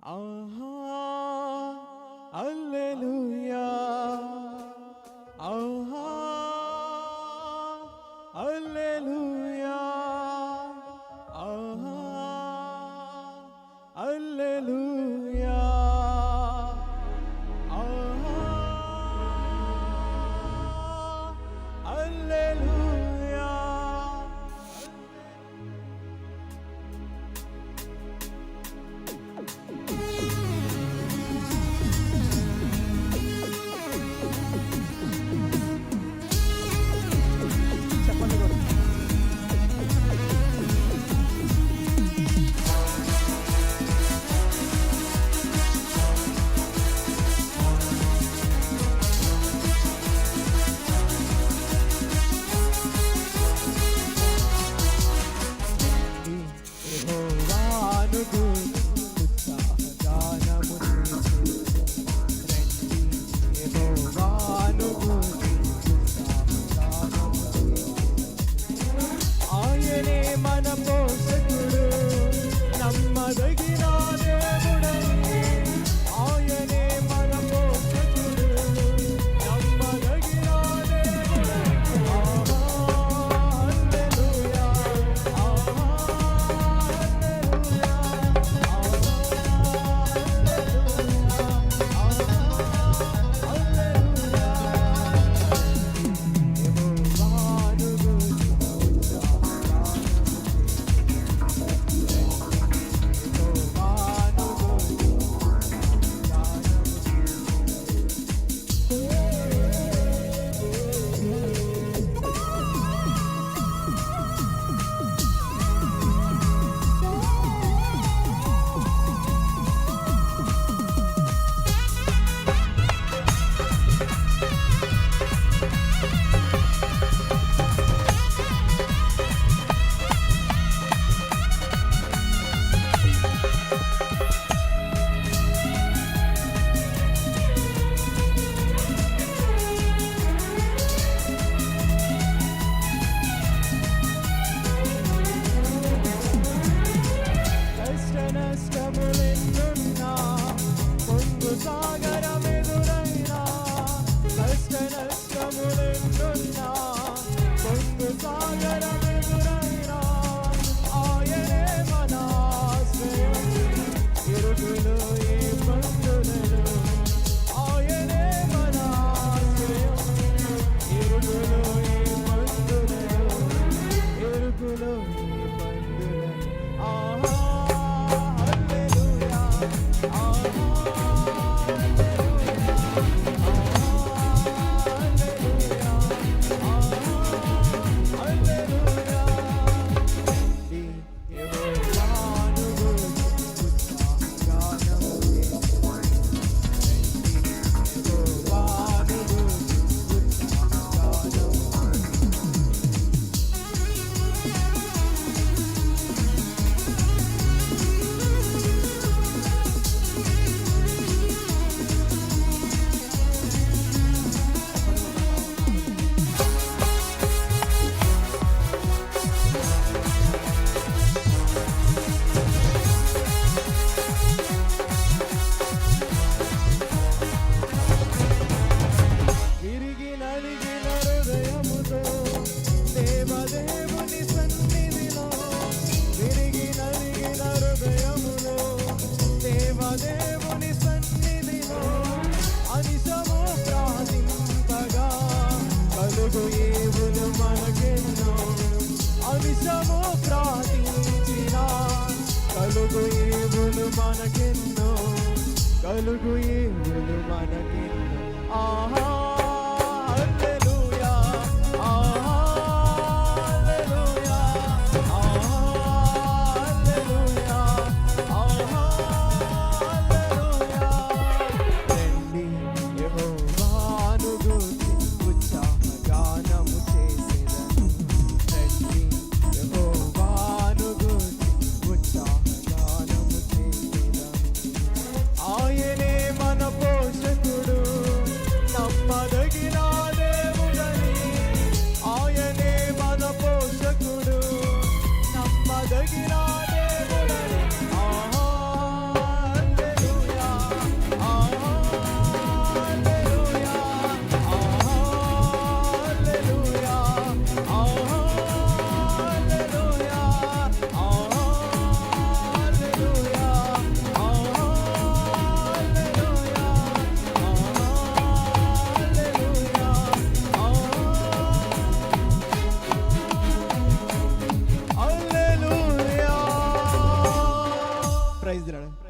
ఆహా హల్లెలూయా ఆహా హల్లెలూయా ఆహా హల్లెలూయా ఆహా హల్లెలూయా. చెప్పండి కూడా. యెహోవాను గూర్చి ఉత్సాహగానము చేసెదను. రండి యెహోవాను గూర్చి ఉత్సాహగానము చేసెదను. ఆయనే మన పోషకుడు, నమ్మదగిన దేవుడని. ఆయనే మన పోషకుడు, నమ్మదగిన దేవుడని. ఆహా హల్లెలూయా ఆహా హల్లెలూయా ఆహా హల్లెలూయా ఆహా హల్లెలూయా. యెహోవాను గూర్చి ఉత్సాహగానము యెహోవాను గూర్చి కష్ట నష్టములెన్నున్నా, పొంగు సాగరమెదురైనా. కష్ట నష్టములెన్నున్నా, పొంగు సాగరమెదురైనా. ఆయనే మన ఆశ్రయం, ఇరుకులో ఇబ్బందులలో. ఆయనే మన ఆశ్రయం, ఇరుకులో ఇబ్బందులలో. ఇరుకులో ఇబ్బందులలో. ఆహా హల్లెలూయా ఆహా హల్లెలూయా ఆహా హల్లెలూయా ఆహా హల్లెలూయా. రండి యెహోవాను గూర్చి ఉత్సాహగానము చేసెదను. రండి యెహోవాను గూర్చి ఉత్సాహగానము విరిగి నలిగిన హృదయముతో దేవదేవుని సన్నిధిలో. విరిగి నలిగిన హృదయములో దేవదేవుని సన్నిధిలో. అనిశము ప్రార్థింపగా కలుగు ఈవులు మనకెన్నో. అనిశము ప్రార్థించిన కలుగు ఈవులు మనకెన్నో. కలుగు ఈవులు మనకెన్నో. ఆహా హల్లెలూయా ఆహా హల్లెలూయా ఆహా హల్లెలూయా ఆహా హల్లెలూయా. రండి యెహోవాను గూర్చి ఉత్సాహగానము చేసెదను. రండి యెహోవాను గూర్చి ఉత్సాహగానము చేసెదను. ఆయనే మన పోషకుడు, నమ్మ ప్రైజ్ రాడు.